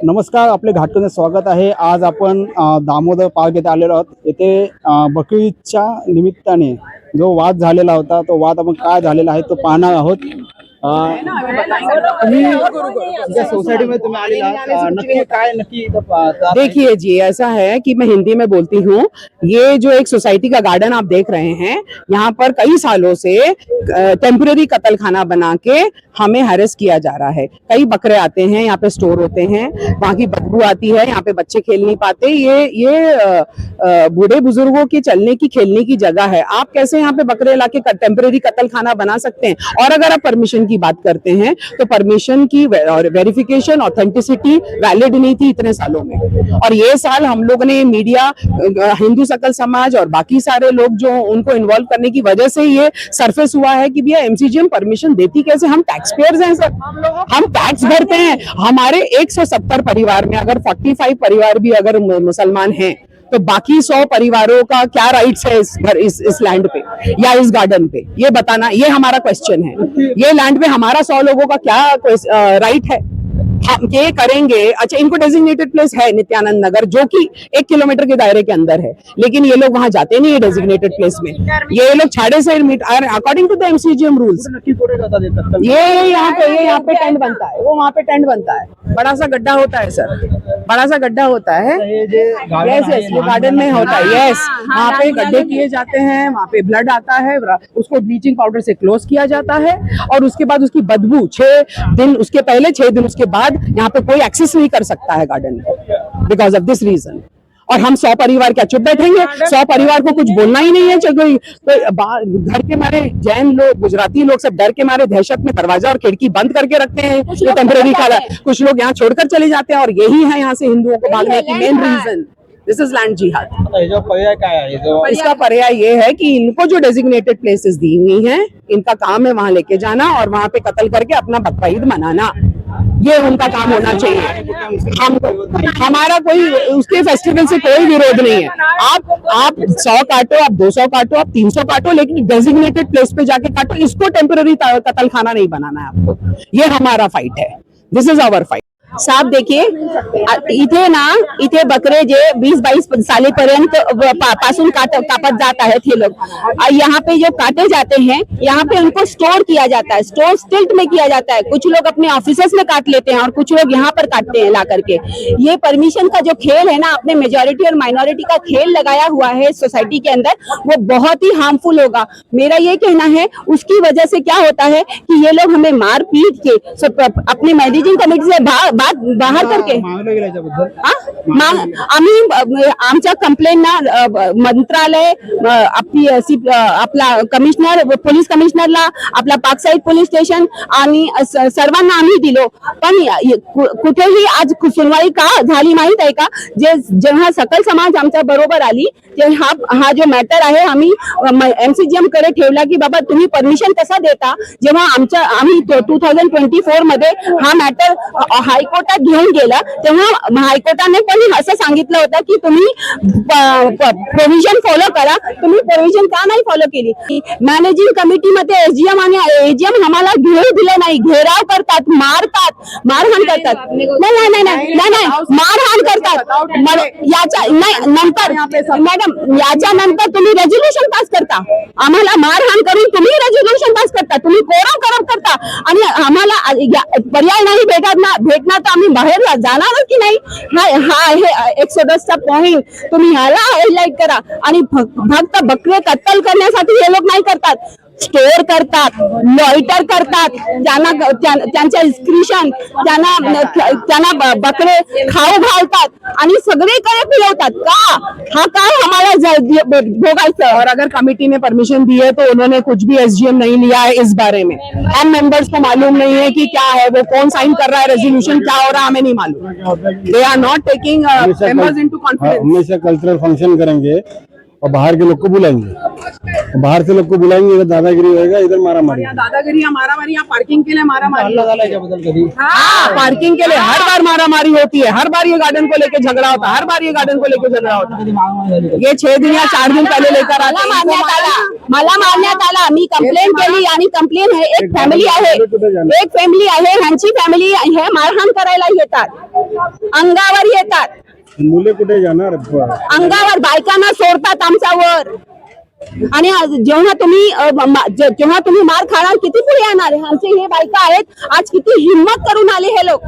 नमस्कार, आपले घाटकोने स्वागत आहे। आज आपण दामोदर पार्क येथे आलेलो आहोत। येथे बकरी ईदच्या निमित्ताने जो वाद झालेला होता तो वाद आपण काय झालेला आहे तो पाहणार आहोत। सोसाइटी में तुम्हें आलेला नक्की काय नक्की देखिए जी, ऐसा है कि मैं हिंदी में बोलती हूँ। ये जो एक सोसाइटी का गार्डन आप देख रहे हैं, यहाँ पर कई सालों से टेम्पररी कत्ल खाना बना के हमें हैरेस किया जा रहा है। कई बकरे आते हैं, यहाँ पे स्टोर होते हैं, वहाँ की बदबू आती है, यहाँ पे बच्चे खेल नहीं पाते। ये बूढ़े बुजुर्गों के चलने की खेलने की जगह है। आप कैसे यहाँ पे बकरे लाके टेम्पररी कत्ल खाना बना सकते हैं? और अगर आप परमिशन की बात करते हैं तो परमिशन की वेरिफिकेशन ऑथेंटिसिटी वैलिड नहीं थी इतने सालों में। और ये साल हम लोग ने मीडिया, हिंदू सकल समाज और बाकी सारे लोग जो उनको इन्वॉल्व करने की वजह से ये सरफेस हुआ है कि भैया एमसीजीएम परमिशन देती कैसे? हम टैक्स पेयर्स हैं सर, हम टैक्स भरते हैं। हमारे 170 परिवार में अगर 45 परिवार भी अगर मुसलमान हैं तो बाकी 100 परिवारों का क्या राइट्स है इस लैंड पे या इस गार्डन पे? ये बताना, ये हमारा क्वेश्चन है। ये लैंड पे हमारा 100 लोगों का क्या राइट है? हम ये करेंगे। अच्छा, इनको डेजिग्नेटेड प्लेस है नित्यानंद नगर, जो कि 1 किलोमीटर के दायरे के अंदर है, लेकिन ये लोग वहां जाते नहीं है डेजिग्नेटेड प्लेस में। ये लोग छाड़े से according to the MCGM rules. ये यहाँ पे टेंट बनता है, वो वहाँ पे टेंट बनता है। बड़ा सा गड्ढा होता है सर, बड़ा सा गड्ढा होता है। यस, ये गार्डन में होता है। यस, वहाँ पे गड्ढे किए जाते हैं, वहाँ पे ब्लड आता है, उसको ब्लीचिंग पाउडर से क्लोज किया जाता है और उसके बाद उसकी बदबू 6 दिन, उसके पहले 6 दिन उसके बाद यहाँ पे कोई एक्सेस नहीं कर सकता है गार्डन में, बिकॉज ऑफ दिस रीजन। और हम 100 परिवार क्या चुप बैठेंगे? 100 परिवार को कुछ बोलना ही नहीं है। कोई घर के मारे जैन लोग, गुजराती लोग सब डर के मारे दहशत में दरवाजा और खिड़की बंद करके रखते हैं। टेम्पररी खाना कुछ लोग यहाँ छोड़कर चले जाते हैं और यही है यहाँ से हिंदुओं को भागने की main reason. This is land jihad. पर्याय क्या है? इसका पर्याय ये है कि इनको जो डेजिग्नेटेड प्लेसेस दी हुई हैं, इनका काम है वहां लेके जाना और वहां पे कत्ल करके अपना बकरा ईद मनाना। ये उनका काम होना चाहिए। हमारा कोई उसके फेस्टिवल से कोई विरोध नहीं है। आप 100 काटो, आप 200 काटो, आप 300 काटो, लेकिन डेजिग्नेटेड प्लेस पे जाके काटो। इसको टेम्पररी कत्ल खाना नहीं बनाना है आपको। ये हमारा फाइट है। This is our fight. साहेब देखिए, इथे बकरे जे 20-22 सालेपर्यंत पासून कापत जात आहेत हे लोग। यहाँ पे जो काटे जाते हैं, यहाँ पे उनको स्टोर किया जाता है, स्टोर स्टिल्ट में किया जाता है। कुछ लोग अपने ऑफिसेस में काट लेते हैं और कुछ लोग यहाँ पर काटते हैं ला करके। ये परमिशन का जो खेल है ना, अपने मेजोरिटी और माइनॉरिटी का खेल लगाया हुआ है सोसाइटी के अंदर, वो बहुत ही हार्मफुल होगा। मेरा ये कहना है, उसकी वजह से क्या होता है कि ये लोग हमें मार पीट के अपने मैनेजिंग कमिटी से बाहर करके आम्ही आमच्या कंप्लेंट ना मंत्रालय, आपला कमिशनर, पोलीस कमिशनरला, आपला पाकसाईड पोलीस स्टेशन आणि सर्वांना आम्ही दिलो, पण कुठेही आज सुनवाई का झाली माहित आहे का? जेव्हा सकल समाज आमच्या बरोबर आली, हा जो मॅटर आहे आम्ही एमसीजीएम कडे ठेवला की बाबा तुम्ही परमिशन कसा देता? जेव्हा आम्ही 2024 मध्ये हा मॅटर हायकोर्टात घेऊन गेला, तेव्हा हायकोर्टाने पण असं सांगितलं होतं की तुम्ही प्रोव्हिजन फॉलो करा। तुम्ही प्रोव्हिजन का नाही फॉलो केली? मॅनेजिंग कमिटीमध्ये एसडीएम आणि एजीएम आम्हाला घेऊ दिले नाही, घेराव करतात, मारतात, मारहाण करतात। नाही, मारहाण करतात। याच्या नंतर मॅडम, याच्या नंतर तुम्ही रेझोल्युशन पास करता, आम्हाला मारहाण करून तुम्ही रेझोल्युशन पास करता, तुम्ही कोरम करता आणि आम्हाला पर्याय नाही भेटणार तर आम्ही बाहेर जाणार की नाही? हा आहे 110चा पॉइंट। तुम्ही ह्याला हायलाइट करा। आणि फक्त बकरे कत्तल करण्यासाठी हे लोक नाही करतात, स्टोर करतात, लॉइटर करतात, त्यांच्या इन्स्क्रिप्शन, त्यांना बकरे खाऊ घालतात आणि सगळीकडे फिरवतात। हा काय हमारा भोगायचं? और अगर कमेटी ने परमिशन दी है तो उन्होंने कुछ भी एसडीएम नहीं लिया है इस बारे में। हम मेंबर्स को मालूम नहीं है कि क्या है, वो कौन साइन कर रहा है, रेजोल्यूशन क्या हो रहा है, हमें नहीं मालूम। They are not taking members into confidence. हमेशा कल्चरल फंक्शन करेंगे और बाहर के लोग को बुलाएंगे, बाहर से लोग को बुलाएंगे, इधर दादागिरी होएगा, इधर मारामारी। दादागिरी, मारामारी, यहाँ पार्किंग के लिए मारामारी, हाँ, पार्किंग के लिए हर बार मारामारी होती है। हर बार ये गार्डन को लेके झगड़ा होता है, हर बार ये गार्डन को लेके झगड़ा होता है। ये 6 दिन या 4 दिन पहले लेकर मला मारण्यात आला। मी कंप्लेंट केली आणि कंप्लेंट आहे, एक फॅमिली आहे, ह्यांची फॅमिली हे मारहाण करायला येतात। अंगावर येतात, मुले कुठे जाणार अंगावर बायकांना सोडतात आमच्यावर. आणि जेव्हा तुम्ही मार खाणार किती पुढे येणार आहे? आमचे हे बायका आहेत, आज किती हिम्मत करून आले हे लोक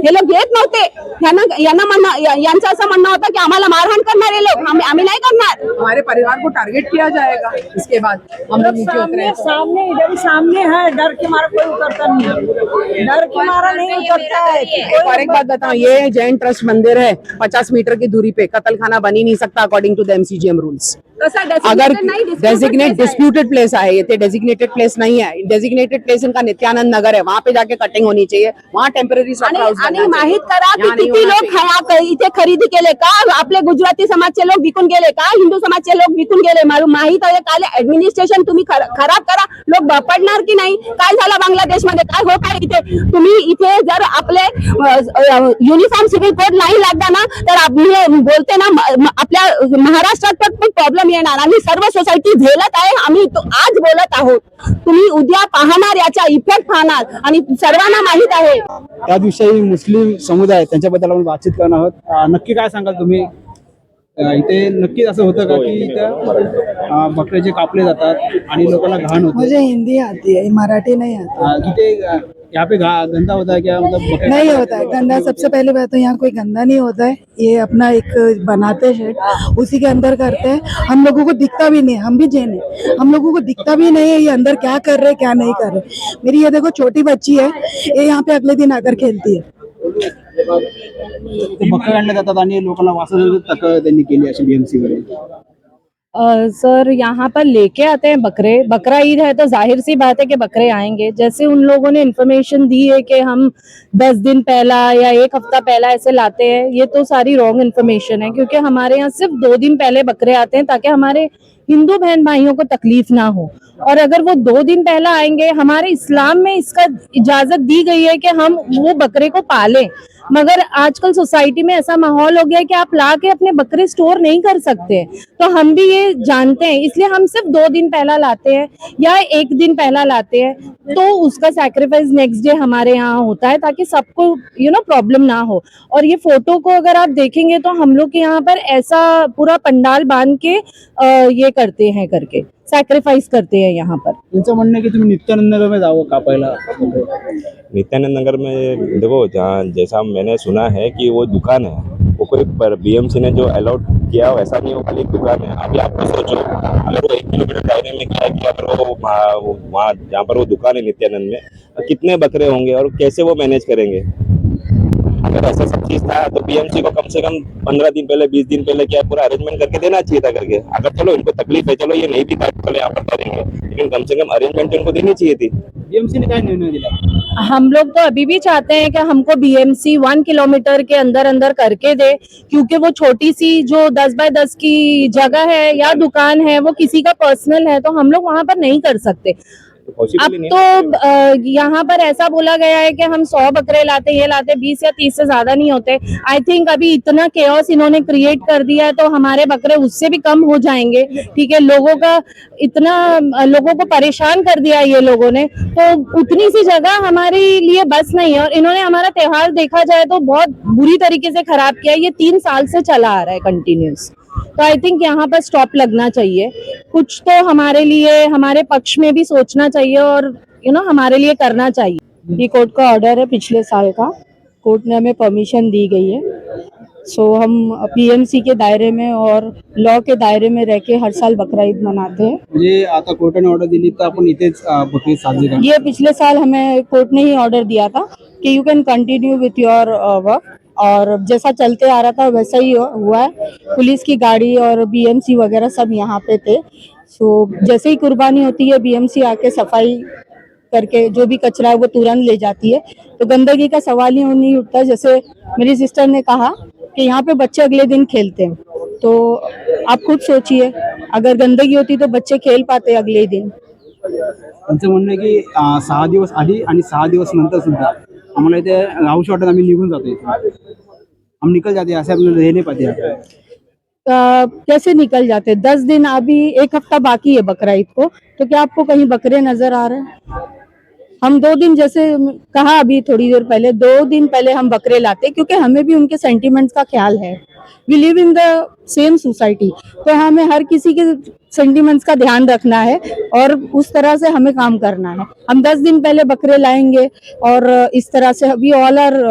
घेत नव्हते. यांचं असं म्हणणं होतं की आम्हाला मारहाण करणार हे लोक, आम्ही नाही करणार. हमारे परिवार को टारगेट किया जाएगा इसके बाद हम लोग नीचे उतरे तो। सामने इधर ही सामने है, डर के मारा कोई उतरता नहीं है, डर के मारा नहीं उतरता है। और एक बात बताओ, ये जैन ट्रस्ट मंदिर है, 50 मीटर की दूरी पे कत्ल खाना बन ही नहीं सकता according to the MCGM rules. अगर डेजिग्नेट डिस्प्यूटेड प्लेस आहे, ये डेजिग्नेटेड प्लेस नहीं है. डेजिग्नेटेड प्लेस इनका नित्यानंद नगर है, वहाँ पे जाके कटिंग होनी चाहिए, वहाँ टेम्पररी आणि माहित करा की किती लोक इथे खरेदी केले का, आपले गुजराती समाजचे लोक विकून गेले का, हिंदू समाजचे लोक विकून गेले. माहित आहे काल ऍडमिनिस्ट्रेशन तुम्ही खराब करा, लोक पडणार की नाही. काय झालं बांगलादेशमध्ये, काय होत आहे इथे? तुम्ही इथे जर आपले युनिफॉर्म सिव्हिल कोड नाही लागला ना, तर आम्ही बोलते ना आपल्या महाराष्ट्रात पण प्रॉब्लेम येणार. आणि सर्व सोसायटी झेलत आहे, आम्ही आज बोलत आहोत. तुम्ही उद्या पाहणार, याचा इफेक्ट पाहणार आणि सर्वांना माहित आहे. त्या दिवशी मुस्लिम समुदाय त्यांच्याबद्दल आपण बातचीत करणार आहोत. नक्की काय सांगाल तुम्ही? इथे नक्कीच असं होतं का की इथं बकरे जे कापले जातात आणि लोकांना घाण होते? मुझे हिंदी आती है, मराठी नहीं आती। इथे यहाँ पे गंदा होता है क्या? मतलब बकरे नहीं होता है गंदा। सबसे पहले बात तो यहाँ कोई गंदा नहीं होता है, ये अपना एक बनाते हैं शेड, उसी के अंदर करते हैं। हम लोगों को दिखता भी नहीं, हम भी जैन है, हम लोगों को दिखता भी नहीं है ये अंदर क्या कर रहे क्या नहीं कर रहे। मेरी ये देखो छोटी बच्ची है, ये यहाँ पे अगले दिन आकर खेलती है। ते बकरे आणले जातात आणि लोकांना वाचवण्याची तक त्यांनी केली अशी BMC कडे. सर यहाँ पर लेके आते हैं बकरे, बकरा ईद है तो जाहिर सी बात है कि बकरे आएंगे। जैसे उन लोगों ने इन्फॉर्मेशन दी है कि हम 10 दिन पहला या 1 हफ्ता पहला ऐसे लाते हैं, ये तो सारी रॉन्ग इन्फॉर्मेशन है, क्योंकि हमारे यहाँ सिर्फ 2 दिन पहले बकरे आते हैं ताकि हमारे हिंदू बहन भाइयों को तकलीफ ना हो। और अगर वो 2 दिन पहला आएंगे, हमारे इस्लाम में इसका इजाजत दी गई है कि हम वो बकरे को पालें, मगर आजकल सोसाइटी में ऐसा माहौल हो गया है कि आप ला के अपने बकरे स्टोर नहीं कर सकते। तो हम भी ये जानते हैं, इसलिए हम सिर्फ 2 दिन पहला लाते हैं या 1 दिन पहला लाते हैं, तो उसका सैक्रिफाइस नेक्स्ट डे हमारे यहाँ होता है ताकि सबको प्रॉब्लम ना हो। और ये फोटो को अगर आप देखेंगे तो हम लोग के यहाँ पर ऐसा पूरा पंडाल बांध के ये करते हैं, करके सैक्रिफाइस करते हैं यहाँ पर। त्यांचं म्हणणं आहे की तुम्ही नित्यानंद नगर में जाओ कापायला. नित्यानंद नगर में देखो, जहाँ जैसा मैंने सुना है कि वो दुकान है, वो कोई BMC ने जो अलाउड किया वैसा नहीं, वो खाली एक दुकान है। अभी आपको सोचो, अगर वो 1 किलोमीटर दायरे में क्या है कि अगर वो वहाँ जहाँ पर वो दुकान है नित्यानंद में, कितने बकरे होंगे और कैसे वो मैनेज करेंगे? अगर ऐसा सब चीज था तो BMC को कम से कम 15 दिन पहले 20 दिन पहले क्या पूरा अरेंजमेंट करके देना चाहिए था करके। अगर चलो इनको तकलीफ है, चलो ये नहीं भी काट चलो यहाँ पर करेंगे, लेकिन कम से कम अरेंजमेंट इनको देनी चाहिए थी। BMC ने काय निर्णय दिला? हम लोग तो अभी भी चाहते हैं कि हमको BMC 1 किलोमीटर के अंदर अंदर करके दे, क्योंकि वो छोटी सी जो 10 बाय 10 की जगह है या दुकान है, वो किसी का पर्सनल है, तो हम लोग वहां पर नहीं कर सकते। अब तो यहाँ पर ऐसा बोला गया है कि हम 100 बकरे लाते, ये लाते, 20 या 30 से ज्यादा नहीं होते। आई थिंक अभी इतना केओस इन्होंने क्रिएट कर दिया है तो हमारे बकरे उससे भी कम हो जाएंगे। ठीक है, लोगों को परेशान कर दिया ये लोगों ने, तो उतनी सी जगह हमारे लिए बस नहीं है। और इन्होंने हमारा त्योहार देखा जाए तो बहुत बुरी तरीके से खराब किया। ये 3 साल से चला आ रहा है कंटिन्यूस। तो आई थिंक यहाँ पर स्टॉप लगना चाहिए। कुछ तो हमारे लिए, हमारे पक्ष में भी सोचना चाहिए और हमारे लिए करना चाहिए। ये कोर्ट का ऑर्डर है पिछले साल का, कोर्ट ने हमें परमिशन दी गई है। सो हम BMC के दायरे में और लॉ के दायरे में रह के हर साल बकरा ईद मनाते हैं। म्हणजे आता कोर्टाने ऑर्डर दिली तर आपण इथेच बकरी साजरी करणार. ये पिछले साल हमें कोर्ट ने ही ऑर्डर दिया था कि you can continue with your work, और जैसा चलते आ रहा था वैसा ही हुआ है। पुलिस की गाड़ी और BMC वगैरह सब यहाँ पे थे। सो जैसे ही कुर्बानी होती है BMC आके सफाई करके जो भी कचरा है वो तुरंत ले जाती है, तो गंदगी का सवाल ही नहीं उठता। जैसे मेरी सिस्टर ने कहा कि यहाँ पे बच्चे अगले दिन खेलते हैं, तो आप खुद सोचिए अगर गंदगी होती तो बच्चे खेल पाते अगले दिन। त्यांचं म्हणणं आहे की 6 दिवस आधी आणि 6 दिवस नंतर सुद्धा आम्हाला इथे राहू शकत, आम्ही निघून जातो इथे, हम निकल जाते, ऐसे अपने रह नहीं पाते यहाँ. कैसे निकल जाते? 10 दिन, अभी 1 हफ्ता बाकी है बकरा ईद को, तो क्या आपको कहीं बकरे नजर आ रहे हैं? हम 2 दिन, जैसे कहा अभी थोड़ी देर पहले, 2 दिन पहले हम बकरे लाते, क्योंकि हमें भी उनके सेंटिमेंट्स का ख्याल है। We live in the same society, तो हमें हर किसी के सेंटिमेंट्स का ध्यान रखना है और उस तरह से हमें काम करना है। हम 10 दिन पहले बकरे लाएंगे और इस तरह से वी ऑल आर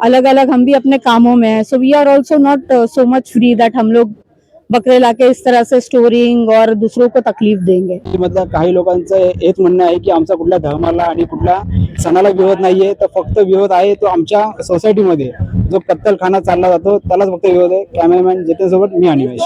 अलग अलग, हम भी अपने कामों में है, so we are also not so much free that हम लोग बकरे लाके इस तरह से स्टोरिंग और दूसरों को तकलीफ देंगे। मधल्या काही लोकांचं हेच म्हणणं आहे की आमचा कुठल्या धर्माला आणि कुठल्या सणाला विरोध नाहीये, तर फक्त विरोध आहे तो आमच्या सोसायटीमध्ये जो कत्तलखाना चालला जातो त्यालाच फक्त विरोध आहे. कॅमेरामॅन जितेन सोबत मी अनिमेश.